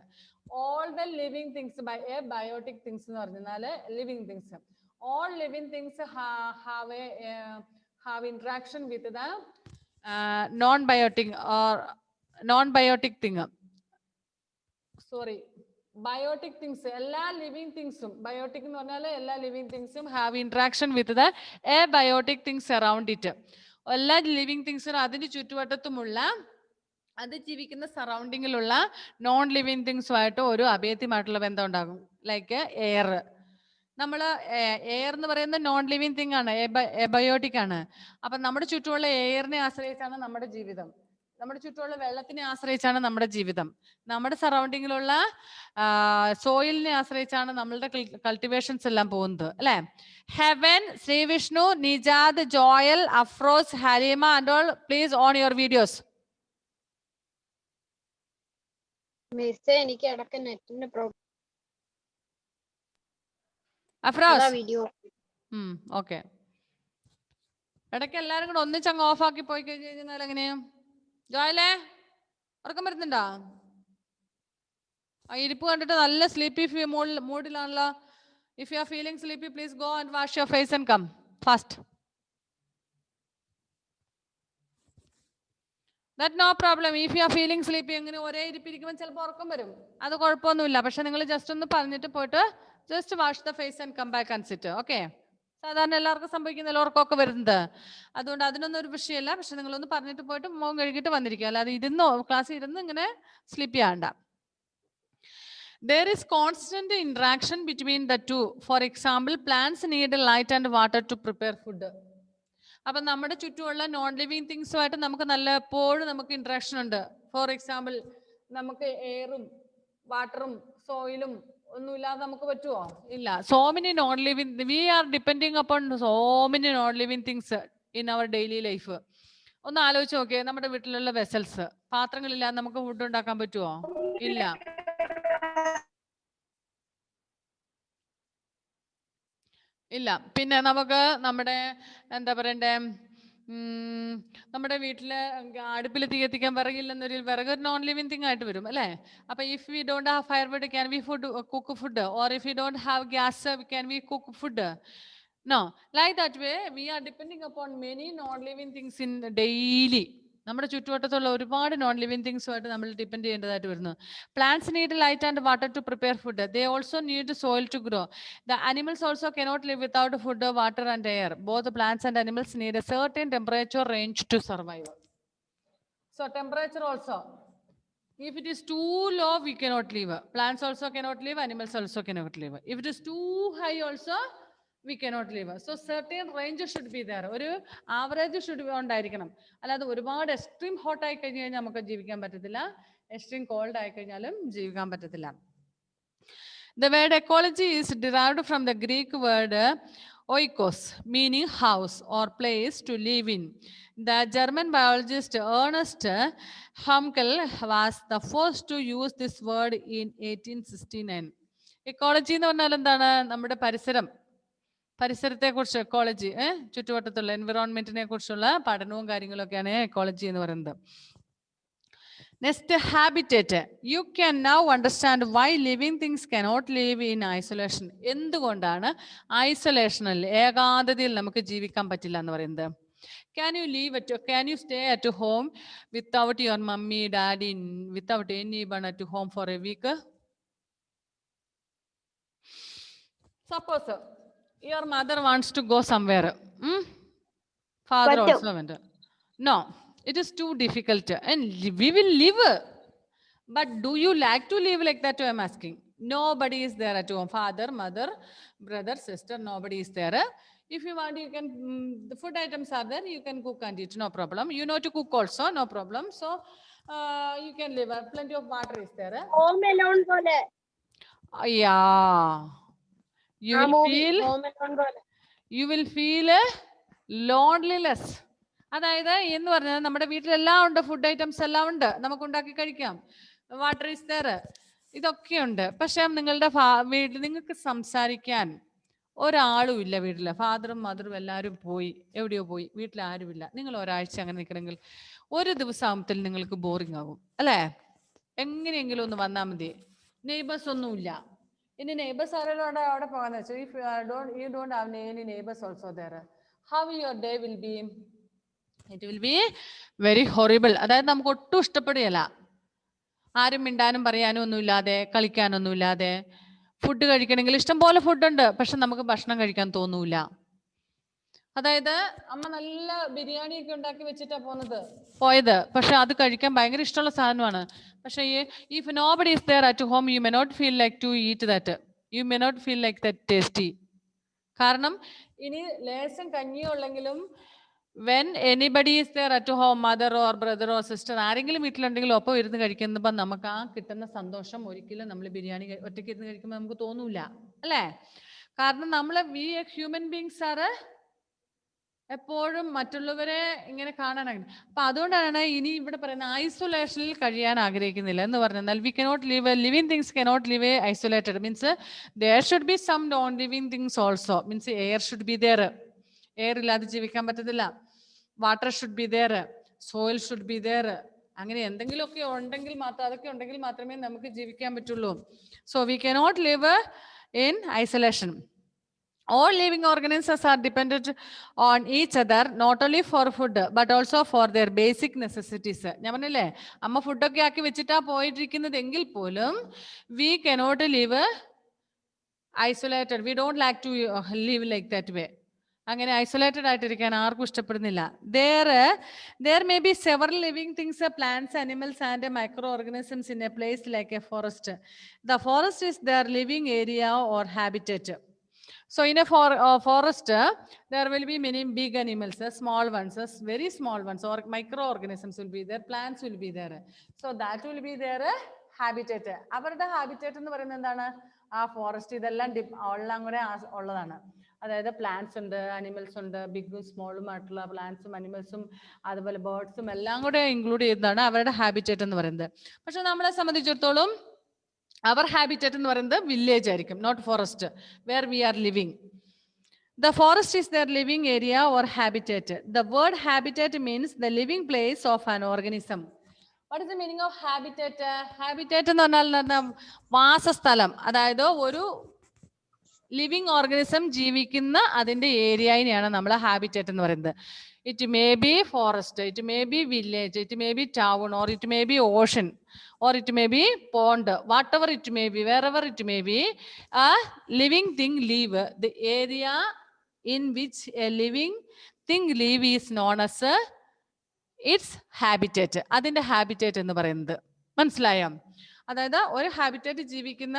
All the living things by abiotic things, living things. All living things have interaction with the non-biotic thing. Sorry, biotic things. All living things, biotic all living things have interaction with the abiotic things around it. All living things are adinu ചുറ്റുവട്ടത്തുമുള്ള അത് ജീവിക്കുന്ന സറൗണ്ടിങ്ങിലുള്ള non living തിങ്സുമായിട്ട് ഒരു അഭേദ്യമായിട്ടുള്ള ബന്ധം ഉണ്ടാകും. Like air. നമ്മൾ air എന്ന് പറയുന്നത് non living thing ആണ്, abiotic ആണ്. അപ്പൊ നമ്മുടെ ചുറ്റുമുള്ള എയറിനെ ആശ്രയിച്ചാണ് നമ്മുടെ ജീവിതം. നമ്മുടെ ചുറ്റുമുള്ള വെള്ളത്തിനെ ആശ്രയിച്ചാണ് നമ്മുടെ ജീവിതം. നമ്മുടെ സറൗണ്ടിങ്ങിലുള്ള സോയിലിനെ ആശ്രയിച്ചാണ് നമ്മളുടെ കൾട്ടിവേഷൻസ് എല്ലാം പോകുന്നത്, അല്ലെ? Heaven, Shri Vishnu, Nejad, Joel, Afroz, Haleema and all, please on your videos. എനിക്ക് ഇടയ്ക്ക് നെറ്റിന്റെ പ്രോബ്ലം. Afroz video okay. ഇടയ്ക്ക് എല്ലാരും കൂടെ ഒന്നിച്ചങ്ങ് ഓഫ് ആക്കി പോയി കഴിഞ്ഞാൽ എങ്ങനെയാ? ജോയലേ, ഉറക്കം വരുന്നുണ്ടോ? ആ ഇരിപ്പ് കണ്ടിട്ട് നല്ല സ്ലീപ്പി മൂഡിലാണല്ലോ. If you are feeling sleepy, please go and wash your face and come fast. That no problem. If you are feeling sleepy, എങ്ങനെ ഒരേ ഇരിപ്പിരിക്കുമ്പോൾ ചിലപ്പോൾ ഉറക്കം വരും, അത് കുഴപ്പമൊന്നുമില്ല. പക്ഷെ നിങ്ങൾ ജസ്റ്റ് ഒന്ന് പറഞ്ഞിട്ട് പോയിട്ട് just wash the face and come back and sit. Okay? സാധാരണ എല്ലാവർക്കും സംഭവിക്കുന്ന ഉറക്കമൊക്കെ വരുന്നത്, അതുകൊണ്ട് അതിനൊന്നും ഒരു വിഷയമല്ല. പക്ഷെ നിങ്ങളൊന്ന് പറഞ്ഞിട്ട് പോയിട്ട് മുഖം കഴുകിയിട്ട് വന്നിരിക്കുക, അല്ലാതെ ഇരുന്നോ ക്ലാസ്സിൽ ഇരുന്ന് ഇങ്ങനെ sleep ചെയ്യാണ്ട. There is constant interaction between the two. For example, plants need light and water to prepare food. അപ്പൊ നമ്മുടെ ചുറ്റുമുള്ള നോൺ ലിവിങ് തിങ്സുമായിട്ട് നമുക്ക് നല്ല എപ്പോഴും നമുക്ക് ഇന്ററാക്ഷൻ ഉണ്ട്. ഫോർ എക്സാമ്പിൾ, നമുക്ക് എയറും വാട്ടറും സോയിലും ഒന്നും ഇല്ലാതെ നമുക്ക് പറ്റുമോ? ഇല്ല. So many non living, we are depending upon so many non living things in our daily life. ഒന്ന് ആലോചിച്ച് നോക്കിയേ, നമ്മുടെ വീട്ടിലുള്ള വെസൽസ്, പാത്രങ്ങളില്ലാതെ നമുക്ക് ഫുഡ് ഉണ്ടാക്കാൻ പറ്റുമോ? ഇല്ല. ഇല്ല. പിന്നെ നമുക്ക് നമ്മുടെ എന്താ പറയണ്ടേ, നമ്മുടെ വീട്ടില് അടുപ്പിൽ തീ കത്തിക്കാൻ വിറകില്ലെന്നൊരു വിറക് നോൺ ലിവിങ് തിങ് ആയിട്ട് വരും, അല്ലേ? അപ്പൊ if we don't have firewood, can we cook food? Or if we don't have gas, can we cook food? No. Like that way, we are depending upon many non-living things in daily. നമ്മുടെ ചുറ്റുവട്ടത്തുള്ള ഒരുപാട് non living തിങ്സുമായിട്ട് നമ്മൾ depend ചെയ്യേണ്ടതായിട്ട് വരുന്നു. Plants need light and water to prepare food. They also need soil to grow. The animals also cannot live without food, water and air. Both plants and animals need a certain temperature range to survive. So temperature also, if it is too low, we cannot live. Plants also cannot live, animals also cannot live. If it is too high also, we cannot live. So certain range should be there. ഒരു average should ഉണ്ടായിരിക്കണം. അല്ലാതെ ഒരുപാട് extreme hot ആയി കഴിഞ്ഞാൽ നമുക്ക് ജീവിക്കാൻ പറ്റത്തില്ല, extreme called ആയി കഴിഞ്ഞാലും ജീവിക്കാൻ പറ്റത്തില്ല. The word ecology is derived from the Greek word oikos, meaning house or place to live in. The German biologist Ernst Haeckel was the first to use this word in 1869. Ecology എന്ന് പറഞ്ഞാൽ എന്താണ്? നമ്മുടെ പരിസരത്തെ കുറിച്ച്, ecology, ചുറ്റുവട്ടത്തുള്ള എൻവിറോൺമെന്റിനെ കുറിച്ചുള്ള പഠനവും കാര്യങ്ങളൊക്കെയാണ് എക്കോളജി എന്ന് പറയുന്നത്. Next, habitat. You can now understand why living things cannot live in isolation. എന്തുകൊണ്ടാണ് ഐസൊലേഷനിൽ, ഏകാന്തതയിൽ നമുക്ക് ജീവിക്കാൻ പറ്റില്ല എന്ന് പറയുന്നത്? Can you stay at home without your mummy, daddy, without anyone at home for a week? Suppose your mother wants to go somewhere. Father also went. No, It is too difficult. And we will live. But do you like to live like that? I'm asking. Nobody is there at home. Father, mother, brother, sister, nobody is there. If you want, you can, the food items are there, you can cook and eat, no problem. You know to cook also, no problem. So you can live. Plenty of water is there. Home alone പോലെ. Yeah. You ആ will movie feel, home alone പോലെ. you will feel loneliness. അതായത് എന്ന് പറഞ്ഞാൽ നമ്മുടെ വീട്ടിലെല്ലാം ഉണ്ട്, food items എല്ലാം ഉണ്ട്, നമുക്ക് ഉണ്ടാക്കി കഴിക്കാം, വാട്ടർ ഈസ് ദെയർ, ഇതൊക്കെയുണ്ട്. പക്ഷെ നിങ്ങളുടെ വീട്ടിൽ നിങ്ങൾക്ക് സംസാരിക്കാൻ ഒരാളും ഇല്ല. വീട്ടില് ഫാദറും മദറും എല്ലാവരും പോയി, എവിടെയോ പോയി, വീട്ടിൽ ആരുമില്ല. നിങ്ങൾ ഒരാഴ്ച അങ്ങനെ നിൽക്കണമെങ്കിൽ ഒരു ദിവസം ആകുമ്പോൾ നിങ്ങൾക്ക് ബോറിംഗ് ആകും അല്ലേ? എങ്ങനെയെങ്കിലും ഒന്ന് വന്നാൽ മതി. നെയ്ബേഴ്സ് ഒന്നുമില്ല. ഇനി നെയ്ബേഴ്സ് ആരെങ്കിലും അവിടെ പോകാന്ന് വെച്ചാൽ, if you don't have any neighbors also there, how your day will be? It will be very horrible. അതായത് നമുക്ക് ഒട്ടും ഇഷ്ടപ്പെടുകയല്ല. ആരും മിണ്ടാനും പറയാനും ഒന്നുമില്ലാതെ, കളിക്കാനൊന്നുമില്ലാതെ, ഫുഡ് കഴിക്കണമെങ്കിൽ ഇഷ്ടം പോലെ ഫുഡുണ്ട്, പക്ഷെ നമുക്ക് ഭക്ഷണം കഴിക്കാൻ തോന്നൂല. അതായത് അമ്മ നല്ല ബിരിയാണി ഒക്കെ ഉണ്ടാക്കി വെച്ചിട്ടാ പോയത്, പക്ഷെ അത് കഴിക്കാൻ ഭയങ്കര ഇഷ്ടമുള്ള സാധനമാണ്. പക്ഷേ if nobody is there at home, you may not feel like to eat that, you may not feel like that tasty. കാരണം ഇനി ലേശം കഞ്ഞിയുള്ളെങ്കിലും when anybody is there at home, mother or brother or sister, ആരെങ്കിലും വീട്ടിലുണ്ടെങ്കിലും ഒപ്പം ഇരുന്ന് കഴിക്കുമ്പോൾ നമുക്ക് ആ കിട്ടുന്ന സന്തോഷം ഒരിക്കലും നമ്മൾ ബിരിയാണി ഒറ്റയ്ക്ക് ഇരുന്ന് കഴിക്കുമ്പോൾ നമുക്ക് തോന്നൂല അല്ലേ? കാരണം നമ്മളെ വി ഹ്യൂമൻ ബീങ്സ് ആർ എപ്പോഴും മറ്റുള്ളവരെ ഇങ്ങനെ കാണാനാണ്. അപ്പൊ അതുകൊണ്ടാണ് ഇനി ഇവിടെ പറയുന്ന ഐസൊലേഷനിൽ കഴിയാൻ ആഗ്രഹിക്കുന്നില്ല എന്ന് പറഞ്ഞാൽ, we cannot live, living things cannot live isolated. Means there should be some non living things also. Means air should be there. Air ഇല്ലാതെ ജീവിക്കാൻ പറ്റത്തില്ല. Water should be there, soil should be there. അങ്ങനെ എന്തെങ്കിലുമൊക്കെ ഉണ്ടെങ്കിൽ മാത്രം, അതൊക്കെ ഉണ്ടെങ്കിൽ മാത്രമേ നമുക്ക് ജീവിക്കാൻ പറ്റുള്ളൂ. So we cannot live in isolation. All living organisms are dependent on each other, not only for food but also for their basic necessities. ഞാൻ പറഞ്ഞില്ലേ, അമ്മ ഫുഡൊക്കെ ആക്കി വെച്ചിട്ടാ പോയിട്ടിരിക്കുന്നത് എങ്കിൽ പോലും we cannot live isolated. We don't like to live like that way. അങ്ങനെ isolated ആയിട്ടിരിക്കാൻ ആർക്കും ഇഷ്ടപ്പെടുന്നില്ല. There may be several living things, plants, animals and microorganisms in a place like a forest. The forest is their living area or habitat. So in a forest, there will be many big animals, small ones, very small ones, or microorganisms will be there, plants will be there. So that will be their habitat. അവരുടെ habitat എന്ന് പറയുന്നത് എന്താണ്? ആ forest ഇതെല്ലാം എല്ലാം കൂടെ ഉള്ളതാണ്. അതായത് പ്ലാന്റ്സ് ഉണ്ട്, അനിമൽസ് ഉണ്ട്, ബിഗും സ്മോളും ആയിട്ടുള്ള പ്ലാന്റ്സും അനിമൽസും അതുപോലെ ബേർഡ്സും എല്ലാം കൂടെ ഇൻക്ലൂഡ് ചെയ്യുന്നതാണ് അവരുടെ ഹാബിറ്റേറ്റ് എന്ന് പറയുന്നത്. പക്ഷെ നമ്മളെ സംബന്ധിച്ചിടത്തോളം അവർ ഹാബിറ്റേറ്റ് എന്ന് പറയുന്നത് വില്ലേജ് ആയിരിക്കും, not forest, where we are living. The forest is their living area or habitat. The word habitat means the living place of an organism. What is the meaning of habitat? Habitat എന്ന് പറഞ്ഞാൽ വാസസ്ഥലം, അതായത് ഒരു living organism ജീവിക്കുന്ന അതിന്റെ ഏരിയയാണ് നമ്മൾ habitat എന്ന് പറയുന്നത്. It may B forest, it may B village, it may B town, or it may B Ocean, or it may be pond, whatever it may be, wherever it may be, a living thing live. The area in which a living thing live is known as its habitat. അതിന്റെ habitat എന്ന് പറയുന്നത് മനസ്സിലായോ? അതായത് ഒരു habitat ജീവിക്കുന്ന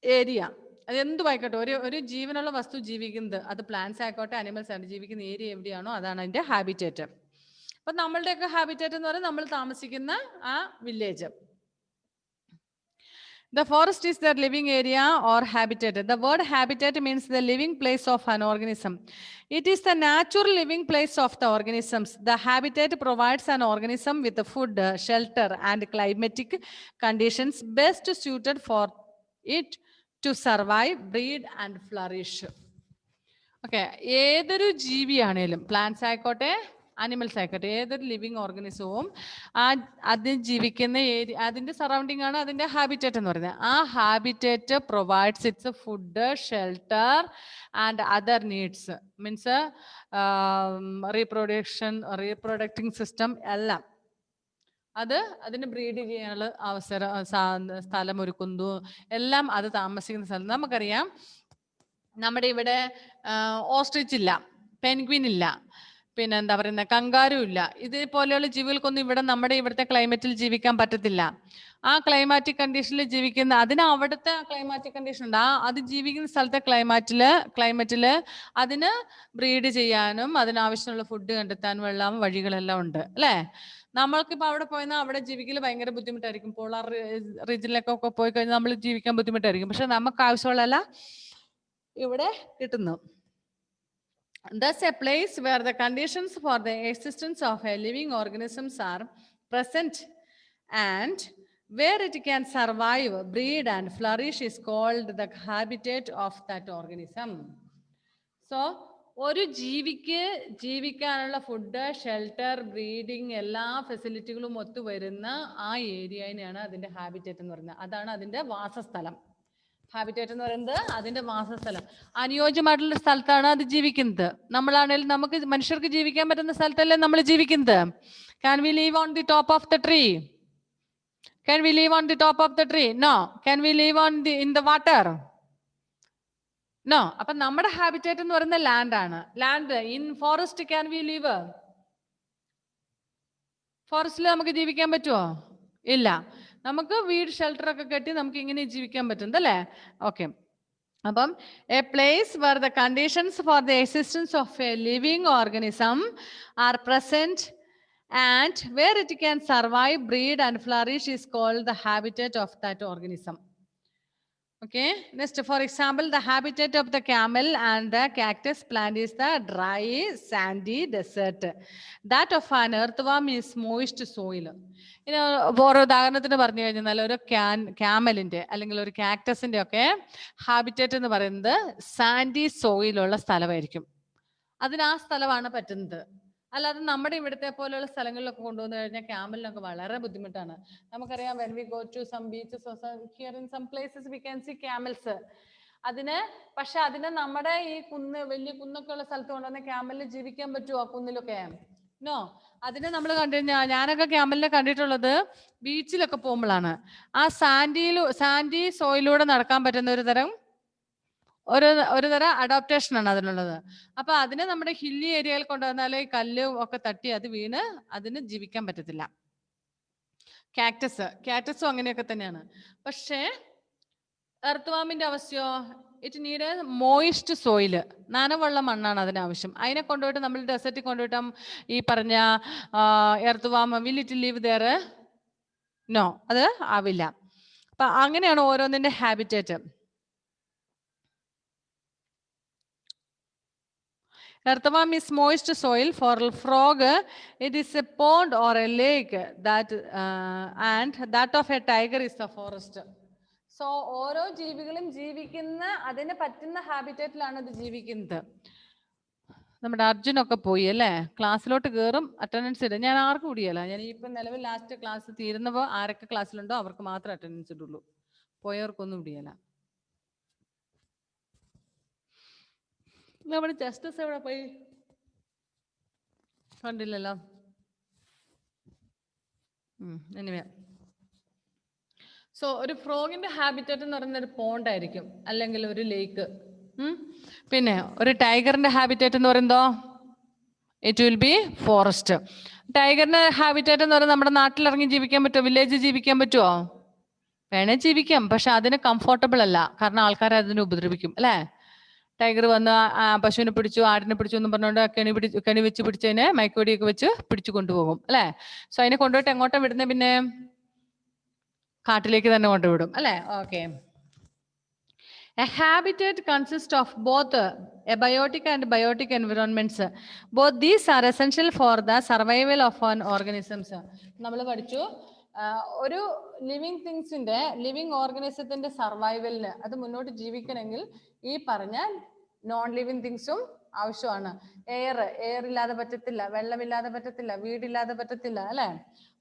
area, അത് എന്തുമായിക്കോട്ടെ, ഒരു ജീവനുള്ള വസ്തു ജീവിക്കുന്നത്, അത് പ്ലാന്റ്സ് ആയിക്കോട്ടെ അനിമൽസ് ആയിട്ട് ജീവിക്കുന്ന ഏരിയ എവിടെയാണോ അതാണ് അതിന്റെ ഹാബിറ്റേറ്റ്. അപ്പൊ നമ്മളുടെയൊക്കെ ഹാബിറ്റേറ്റ് എന്ന് പറയുന്നത് നമ്മൾ താമസിക്കുന്ന ആ village. The forest is their living area or habitat. The word habitat means the living place of an organism. It is the natural living place of the organisms. The habitat provides an organism with food, shelter and climatic conditions best suited for it to survive, breed and flourish. Okay, ഏതൊരു ജീവിയാണേലും, plants ആയിക്കോട്ടെ animals ആയിക്കോട്ടെ, ഏതൊരു living ഓർഗനിസവും അത് ജീവിക്കുന്ന area, അതിന്റെ surrounding ആണ് അതിന്റെ habitat എന്ന് പറയുന്നത്. ആ habitat provides its food, shelter and other needs. Means reproducting system എല്ലാം, അത് അതിന് ബ്രീഡ് ചെയ്യാനുള്ള സ്ഥലം ഒരുക്കുന്നു, എല്ലാം അത് താമസിക്കുന്ന സ്ഥലം. നമുക്കറിയാം നമ്മുടെ ഇവിടെ ഓസ്ട്രിച്ച് ഇല്ല, പെൻഗ്വിൻ ഇല്ല, പിന്നെ എന്താ പറയുന്നത്, കങ്കാരു ഇല്ല. ഇതേപോലെയുള്ള ജീവികൾക്കൊന്നും ഇവിടെ നമ്മുടെ ഇവിടുത്തെ ക്ലൈമറ്റിൽ ജീവിക്കാൻ പറ്റത്തില്ല. ആ ക്ലൈമാറ്റിക് കണ്ടീഷനിൽ ജീവിക്കുന്ന, അതിന് അവിടുത്തെ ക്ലൈമാറ്റിക് കണ്ടീഷൻ ഉണ്ട്. അത് ജീവിക്കുന്ന സ്ഥലത്തെ ക്ലൈമറ്റില് അതിന് ബ്രീഡ് ചെയ്യാനും അതിനാവശ്യമുള്ള ഫുഡ് കണ്ടെത്താനും എല്ലാം വഴികളെല്ലാം ഉണ്ട് അല്ലേ. നമ്മൾക്കിപ്പോ അവിടെ പോയാൽ അവിടെ ജീവിക്കൽ ഭയങ്കര ബുദ്ധിമുട്ടായിരിക്കും. പോളാർ റീജിയനിലൊക്കെ പോയി കഴിഞ്ഞാൽ നമ്മൾ ജീവിക്കാൻ ബുദ്ധിമുട്ടായിരിക്കും. പക്ഷെ നമുക്ക് ആവശ്യമുള്ള ഇവിടെ കിട്ടുന്നു. Thus, a place where the conditions for the existence of a living organisms are present and where it can survive, breed and flourish is called the habitat of that organism. So, ഒരു ജീവിക്ക് ജീവിക്കാനുള്ള food, shelter, breeding എല്ലാ ഫെസിലിറ്റികളും ഒത്തു വരുന്ന ആ ഏരിയനെയാണ് അതിന്റെ habitat എന്ന് പറയുന്നത്. അതാണ് അതിന്റെ വാസസ്ഥലം. ഹാബിറ്റേറ്റ് എന്ന് പറയുന്നത് അതിന്റെ വാസസ്ഥലം. അനുയോജ്യമായിട്ടുള്ള സ്ഥലത്താണ് അത് ജീവിക്കുന്നത്. നമ്മളാണെങ്കിലും നമുക്ക് മനുഷ്യർക്ക് ജീവിക്കാൻ പറ്റുന്ന സ്ഥലത്തല്ലേ നമ്മൾ ജീവിക്കുന്നത്. Can we live on the top of the tree? Can we live on the top of the tree? No. Can we live in the water? No. അപ്പൊ നമ്മുടെ ഹാബിറ്റേറ്റ് എന്ന് പറയുന്നത് ലാൻഡ് ആണ്. Land in forest can we live? ഫോറസ്റ്റിൽ നമുക്ക് ജീവിക്കാൻ പറ്റുമോ? ഇല്ല. നമുക്ക് വീട്, ഷെൽട്ടർ ഒക്കെ കെട്ടി നമുക്ക് ഇങ്ങനെ ജീവിക്കാൻ പറ്റുന്നത് അല്ലേ. ഓക്കെ. അപ്പം A place where the conditions for the existence of A living organism R present and where it can survive, breed and flourish is called the habitat of that organism. Okay, next, for example, the habitat of the camel and the cactus plant is the dry sandy desert. That of an earthworm is moist soil. ഇനി ഓരോ ഉദാഹരണത്തിന് പറഞ്ഞു കഴിഞ്ഞാൽ ഒരു ക്യാമലിന്റെ അല്ലെങ്കിൽ ഒരു കാക്ടസിന്റെ ഒക്കെ habitat എന്ന് പറയുന്നത് സാൻഡി സോയിലുള്ള സ്ഥലമായിരിക്കും. അതിന് ആ സ്ഥലമാണ് പറ്റുന്നത്. അല്ലാതെ നമ്മുടെ ഇവിടുത്തെ പോലെയുള്ള സ്ഥലങ്ങളിലൊക്കെ കൊണ്ടുവന്നു കഴിഞ്ഞാൽ ക്യാമലിനൊക്കെ വളരെ ബുദ്ധിമുട്ടാണ്. നമുക്കറിയാം, when we go to some beaches or here in some places we can see camels. പക്ഷെ അതിന് നമ്മുടെ ഈ വലിയ കുന്നൊക്കെ ഉള്ള സ്ഥലത്ത് കൊണ്ടുവന്ന ക്യാമലിന് ജീവിക്കാൻ പറ്റുമോ? കുന്നിലൊക്കെ നോ. അതിനെ നമ്മൾ ഞാനൊക്കെ ക്യാമലിനെ കണ്ടിട്ടുള്ളത് ബീച്ചിലൊക്കെ പോകുമ്പോഴാണ്. ആ സാൻഡി സോയിലൂടെ നടക്കാൻ പറ്റുന്ന ഒരു തരം അഡോപ്റ്റേഷൻ ആണ് അതിനുള്ളത്. അപ്പൊ അതിനെ നമ്മുടെ ഹില്ലി ഏരിയയിൽ കൊണ്ടുവന്നാൽ ഈ കല്ല് ഒക്കെ തട്ടി അത് വീണ് അതിന് ജീവിക്കാൻ പറ്റത്തില്ല. കാക്ടസും അങ്ങനെയൊക്കെ തന്നെയാണ്. പക്ഷേ എർത്ത് അവസ്ഥയോ, ഇറ്റ് നീഡ് മോയിസ്റ്റ് സോയില്, നനവുള്ള മണ്ണാണ് അതിനാവശ്യം. അതിനെ കൊണ്ടുപോയിട്ട് നമ്മൾ ഡെസർട്ടിൽ കൊണ്ടുപോയിട്ട് ഈ പറഞ്ഞ earth warm will it live there? No, അത് ആവില്ല. അപ്പൊ അങ്ങനെയാണ് ഓരോന്നിന്റെ habitat. Earthworm is moist soil. For frog, it is a pond or a lake. And that of a tiger is the forest. So, ഓരോ ജീവികളും ജീവിക്കുന്ന അതിന് പറ്റുന്ന ഹാബിറ്റേറ്റിലാണ് അത് ജീവിക്കുന്നത്. നമ്മുടെ അർജുനൊക്കെ പോയി അല്ലേ, ക്ലാസ്സിലോട്ട് കയറും, അറ്റൻഡൻസ് ഇടും. ഞാൻ ആർക്കും കൂടിയല്ല, ഞാൻ ഇപ്പം നിലവിൽ ലാസ്റ്റ് ക്ലാസ് തീരുന്നപ്പോൾ ആരൊക്കെ ക്ലാസ്സിലുണ്ടോ അവർക്ക് മാത്രമേ അറ്റൻഡൻസ് ഇടുള്ളൂ, പോയവർക്കൊന്നും ഇടിയല്ല. നമ്മുടെ ജസ്റ്റിസ് എവിടെ പോയി? കണ്ടില്ലല്ലോ. എനിവേ, സോ ഒരു ഫ്രോഗിന്റെ ഹാബിറ്റേറ്റ് എന്ന് പറയുന്ന ഒരു പോണ്ട് ആയിരിക്കും, അല്ലെങ്കിൽ ഒരു ലേക്ക്. പിന്നെ ഒരു ടൈഗറിന്റെ ഹാബിറ്റേറ്റ് എന്ന് പറയുന്നതോ ഇറ്റ് വിൽ ബി ഫോറസ്റ്റ്. ടൈഗറിന്റെ ഹാബിറ്റേറ്റ് എന്ന് പറയുന്നത് നമ്മുടെ നാട്ടിലിറങ്ങി ജീവിക്കാൻ പറ്റുമോ? വില്ലേജ് ജീവിക്കാൻ പറ്റുമോ? വേണേ ജീവിക്കാം, പക്ഷെ അതിന് കംഫോർട്ടബിൾ അല്ല. കാരണം ആൾക്കാർ അതിനെ ഉപദ്രവിക്കും അല്ലേ. ടൈഗർ വന്ന് പശുവിനെ പിടിച്ചു, ആടിനെ പിടിച്ചു എന്ന് പറഞ്ഞുകൊണ്ട് കെണി വെച്ച് പിടിച്ചതിനെ മയക്കുവെടിയൊക്കെ വെച്ച് പിടിച്ചു കൊണ്ടുപോകും അല്ലെ. സോ അതിനെ കൊണ്ടുപോയിട്ട് എങ്ങോട്ടാ വിടുന്നത്? പിന്നെ കാട്ടിലേക്ക് തന്നെ കൊണ്ടുവിടും അല്ലെ. Okay. A habitat consists of both abiotic and biotic environments. Both these are essential for the survival of an organisms. നമ്മൾ പഠിച്ചു, ഒരു ലിവിങ് ഓർഗനിസത്തിന്റെ സർവൈവലിന്, അത് മുന്നോട്ട് ജീവിക്കണമെങ്കിൽ ഈ പറഞ്ഞ നോൺ ലിവിങ് തിങ്സും ആവശ്യമാണ്. എയർ ഇല്ലാതെ പറ്റത്തില്ല, വെള്ളമില്ലാതെ പറ്റത്തില്ല, വീടില്ലാതെ പറ്റത്തില്ല അല്ലെ.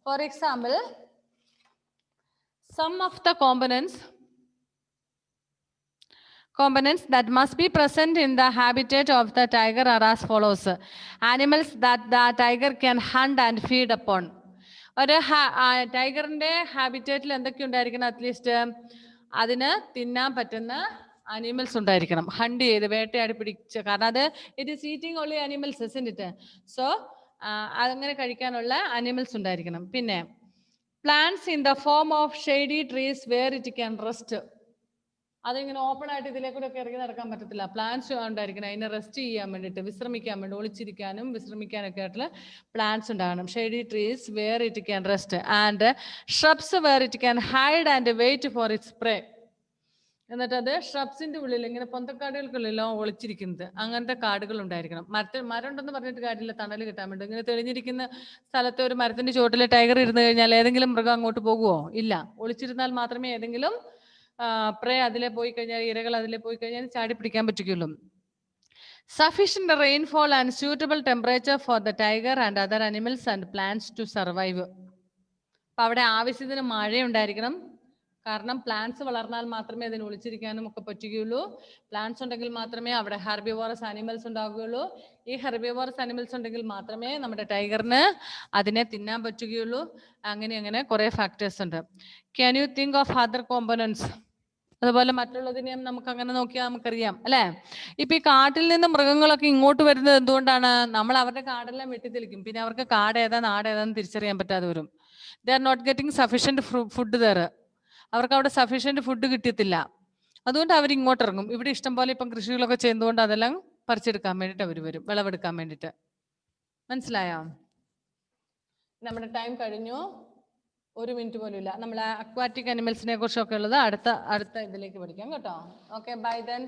For example, some of the components that must be present in the habitat of the tiger are as follows. Animals that the tiger can hunt and feed upon. ഒരു ടൈഗറിന്റെ ഹാബിറ്റേറ്റിൽ എന്തൊക്കെ ഉണ്ടായിരിക്കണം? അറ്റ്ലീസ്റ്റ് അതിന് തിന്നാൻ പറ്റുന്ന അനിമൽസ് ഉണ്ടായിരിക്കണം, ഹണ്ട് ചെയ്ത് വേട്ടയാടി പിടിച്ച്, കാരണം അത് it is eating only animals isn't. So അങ്ങനെ കഴിക്കാനുള്ള അനിമൽസ് ഉണ്ടായിരിക്കണം. പിന്നെ plants in the form of shady trees where it can rest. അതിങ്ങനെ ഓപ്പൺ ആയിട്ട് ഇതിലേക്കൂടെ ഒക്കെ ഇറങ്ങി നടക്കാൻ പറ്റത്തില്ല. പ്ലാന്റ്സ് ഉണ്ടായിരിക്കണം അതിനെ റെസ്റ്റ് ചെയ്യാൻ വേണ്ടിയിട്ട്, വിശ്രമിക്കാൻ വേണ്ടി, ഒളിച്ചിരിക്കാനും വിശ്രമിക്കാനൊക്കെ ആയിട്ടുള്ള പ്ലാന്റ്സ് ഉണ്ടാകണം. Shady trees where it can rest and shrubs where it can hide and wait for its prey. എന്നിട്ട് അത് ഷ്രബ്സിന്റെ ഉള്ളിൽ ഇങ്ങനെ പൊന്തക്കാടുകൾക്കുള്ളിലോ ഒളിച്ചിരിക്കുന്നത്, അങ്ങനത്തെ കാടുകൾ ഉണ്ടായിരിക്കണം. മരം ഉണ്ടെന്ന് പറഞ്ഞിട്ട് കാര്യമില്ല, തണൽ കിട്ടാൻ വേണ്ടി. ഇങ്ങനെ തെളിഞ്ഞിരിക്കുന്ന സ്ഥലത്ത് ഒരു മരത്തിന്റെ ചുവട്ടിൽ ടൈഗർ ഇരുന്ന് കഴിഞ്ഞാൽ ഏതെങ്കിലും മൃഗം അങ്ങോട്ട് പോകുമോ? ഇല്ല. ഒളിച്ചിരുന്നാൽ മാത്രമേ ഏതെങ്കിലും പ്രേ അതിലെ പോയി കഴിഞ്ഞാൽ, ഇരകൾ അതിലെ പോയി കഴിഞ്ഞാൽ ചാടി പിടിക്കാൻ പറ്റുകയുള്ളൂ. Sufficient rainfall and suitable temperature for the tiger and other animals and plants to survive. അപ്പൊ അവിടെ ആവശ്യത്തിന് മഴയുണ്ടായിരിക്കണം, കാരണം പ്ലാന്റ്സ് വളർന്നാൽ മാത്രമേ അതിന് ഒളിച്ചിരിക്കാനും ഒക്കെ പറ്റുകയുള്ളൂ. പ്ലാന്റ്സ് ഉണ്ടെങ്കിൽ മാത്രമേ അവിടെ ഹെർബിവോറസ് അനിമൽസ് ഉണ്ടാവുകയുള്ളൂ. ഈ ഹെർബിവോറസ് അനിമൽസ് ഉണ്ടെങ്കിൽ മാത്രമേ നമ്മുടെ ടൈഗറിന് അതിനെ തിന്നാൻ പറ്റുകയുള്ളൂ. അങ്ങനെ കുറെ ഫാക്ടേഴ്സ് ഉണ്ട്. Can you think of other components? അതുപോലെ മറ്റുള്ളതിനെയും നമുക്ക് അങ്ങനെ നോക്കിയാൽ നമുക്കറിയാം അല്ലെ. ഇപ്പൊ ഈ കാട്ടിൽ നിന്ന് മൃഗങ്ങളൊക്കെ ഇങ്ങോട്ട് വരുന്നത് എന്തുകൊണ്ടാണ്? നമ്മൾ അവരുടെ കാടെല്ലാം വെട്ടിത്തെളിക്കും, പിന്നെ അവർക്ക് കാട് ഏതാ നാട് ഏതാന്ന് തിരിച്ചറിയാൻ പറ്റാതെ വരും. They are not getting sufficient food there. അവർക്ക് അവിടെ സഫീഷ്യന്റ് ഫുഡ് കിട്ടിയത്തില്ല, അതുകൊണ്ട് അവർ ഇങ്ങോട്ട് ഇറങ്ങും. ഇവിടെ ഇഷ്ടംപോലെ ഇപ്പം കൃഷികളൊക്കെ ചെയ്യുന്നതുകൊണ്ട് അതെല്ലാം പറിച്ചെടുക്കാൻ വേണ്ടിയിട്ട് അവർ വരും, വിളവെടുക്കാൻ വേണ്ടിയിട്ട്. മനസ്സിലായോ? നമ്മുടെ ടൈം കഴിഞ്ഞു, 1 മിനിറ്റ് പോലും ഇല്ല. നമ്മൾ അക്വാറ്റിക് അനിമൽസിനെ കുറിച്ചൊക്കെ ഉള്ളത് അടുത്ത ഇതിലേക്ക് പഠിക്കാം കേട്ടോ. Okay, bye then.